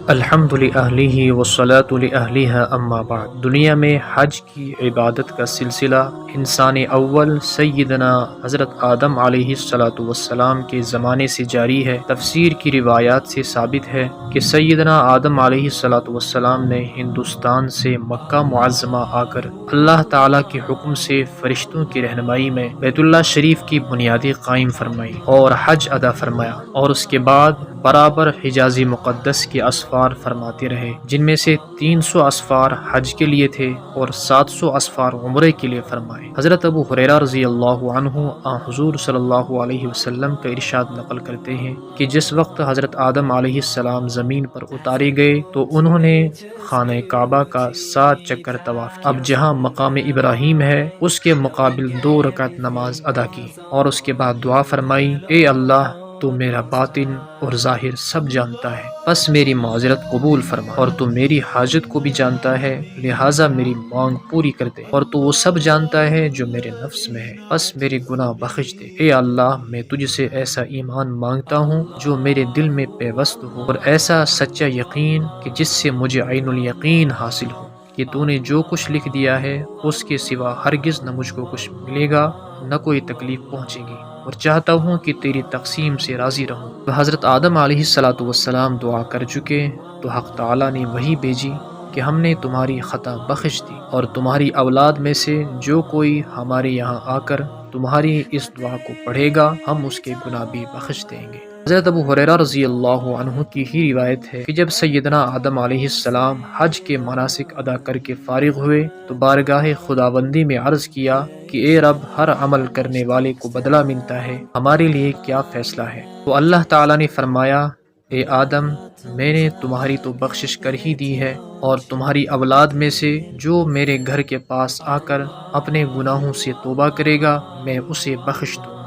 الحمد لأہلہ والصلاة لأہلہا اما بعد۔ دنیا میں حج کی عبادت کا سلسلہ انسان اول سیدنا حضرت آدم علیہ السلام کے زمانے سے جاری ہے۔ تفسیر کی روایات سے ثابت ہے کہ سیدنا آدم علیہ السلام نے ہندوستان سے مکہ معظمہ آ کر اللہ تعالیٰ کے حکم سے فرشتوں کی رہنمائی میں بیت اللہ شریف کی بنیادیں قائم فرمائی اور حج ادا فرمایا، اور اس کے بعد برابر حجاز مقدس کے اسفار فرماتے رہے، جن میں سے 300 اسفار حج کے لیے تھے اور 700 اسفار عمرے کے لیے فرمائے۔ حضرت ابو ہریرہ رضی اللہ عنہ حضور صلی اللہ علیہ وسلم کا ارشاد نقل کرتے ہیں کہ جس وقت حضرت آدم علیہ السلام زمین پر اتارے گئے تو انہوں نے خانہ کعبہ کا 7 چکر طواف کیا۔ اب جہاں مقام ابراہیم ہے اس کے مقابل 2 رکعت نماز ادا کی اور اس کے بعد دعا فرمائی، اے اللہ تو میرا باطن اور ظاہر سب جانتا ہے، بس میری معذرت قبول فرما، اور تو میری حاجت کو بھی جانتا ہے، لہٰذا میری مانگ پوری کر دے، اور تو وہ سب جانتا ہے جو میرے نفس میں ہے، بس میرے گناہ بخش دے۔ اے اللہ میں تجھ سے ایسا ایمان مانگتا ہوں جو میرے دل میں پیوست ہو، اور ایسا سچا یقین کہ جس سے مجھے عین الیقین حاصل ہو کہ تو نے جو کچھ لکھ دیا ہے اس کے سوا ہرگز نہ مجھ کو کچھ ملے گا، نہ کوئی تکلیف پہنچے گی، اور چاہتا ہوں کہ تیری تقسیم سے راضی رہوں۔ حضرت آدم علیہ السلام دعا کر چکے تو حق تعالیٰ نے وحی بھیجی کہ ہم نے تمہاری خطا بخش دی، اور تمہاری اولاد میں سے جو کوئی ہمارے یہاں آ کر تمہاری اس دعا کو پڑھے گا ہم اس کے گناہ بھی بخش دیں گے۔ حضرت ابو ہریرہ رضی اللہ عنہ کی ہی روایت ہے کہ جب سیدنا آدم علیہ السلام حج کے مناسک ادا کر کے فارغ ہوئے تو بارگاہ خداوندی میں عرض کیا کہ اے رب، ہر عمل کرنے والے کو بدلہ ملتا ہے، ہمارے لیے کیا فیصلہ ہے؟ تو اللہ تعالیٰ نے فرمایا، اے آدم، میں نے تمہاری تو بخشش کر ہی دی ہے، اور تمہاری اولاد میں سے جو میرے گھر کے پاس آ کر اپنے گناہوں سے توبہ کرے گا میں اسے بخش دوں گا۔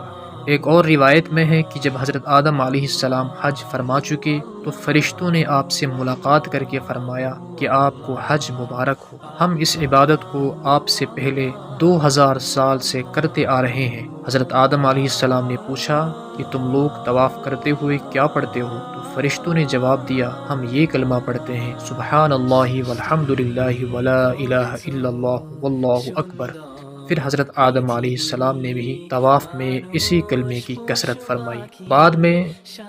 ایک اور روایت میں ہے کہ جب حضرت آدم علیہ السلام حج فرما چکے تو فرشتوں نے آپ سے ملاقات کر کے فرمایا کہ آپ کو حج مبارک ہو، ہم اس عبادت کو آپ سے پہلے 2000 سال سے کرتے آ رہے ہیں۔ حضرت آدم علیہ السلام نے پوچھا کہ تم لوگ طواف کرتے ہوئے کیا پڑھتے ہو؟ تو فرشتوں نے جواب دیا، ہم یہ کلمہ پڑھتے ہیں، سبحان اللہ والحمد للہ ولا الہ الا اللہ واللہ اکبر۔ پھر حضرت آدم علیہ السلام نے بھی طواف میں اسی کلمے کی کثرت فرمائی۔ بعد میں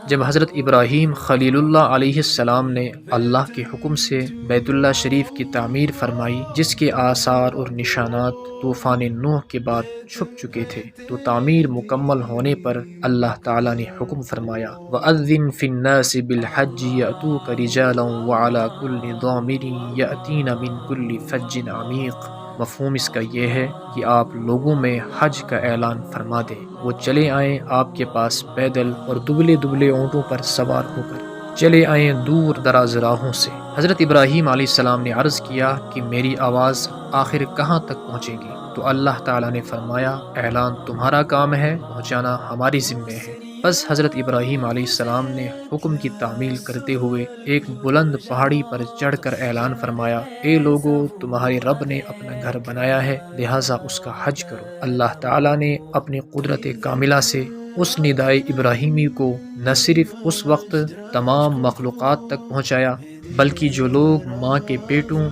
جب حضرت ابراہیم خلیل اللہ علیہ السلام نے اللہ کے حکم سے بیت اللہ شریف کی تعمیر فرمائی، جس کے آثار اور نشانات طوفان نوح کے بعد چھپ چکے تھے، تو تعمیر مکمل ہونے پر اللہ تعالیٰ نے حکم فرمایا، وَأَذِّن فِي النَّاسِ بِالْحَجِّ يَأْتُوكَ رِجَالًا وَعَلَى كُلِّ ضَامِرٍ يَأْتِينَ مِنْ كُلِّ فَجٍّ عَمِيقٍ۔ مفہوم اس کا یہ ہے کہ آپ لوگوں میں حج کا اعلان فرما دیں، وہ چلے آئیں آپ کے پاس پیدل اور دبلے دبلے اونٹوں پر سوار ہو کر چلے آئیں دور دراز راہوں سے۔ حضرت ابراہیم علیہ السلام نے عرض کیا کہ میری آواز آخر کہاں تک پہنچے گی؟ تو اللہ تعالیٰ نے فرمایا، اعلان تمہارا کام ہے، پہنچانا ہماری ذمہ ہے۔ بس حضرت ابراہیم علیہ السلام نے حکم کی تعمیل کرتے ہوئے ایک بلند پہاڑی پر چڑھ کر اعلان فرمایا، اے لوگو، تمہارے رب نے اپنا گھر بنایا ہے، لہٰذا اس کا حج کرو۔ اللہ تعالیٰ نے اپنی قدرت کاملہ سے اس ندائے ابراہیمی کو نہ صرف اس وقت تمام مخلوقات تک پہنچایا، بلکہ جو لوگ ماں کے پیٹوں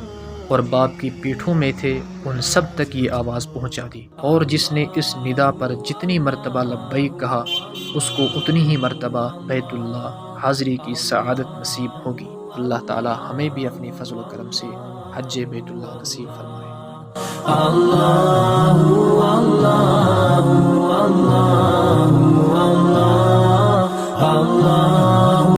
اور باپ کی پیٹھوں میں تھے ان سب تک یہ آواز پہنچا دی، اور جس نے اس ندا پر جتنی مرتبہ لبیک کہا اس کو اتنی ہی مرتبہ بیت اللہ حاضری کی سعادت نصیب ہوگی۔ اللہ تعالی ہمیں بھی اپنی فضل و کرم سے حج بیت اللہ نصیب فرمائے۔ اللہ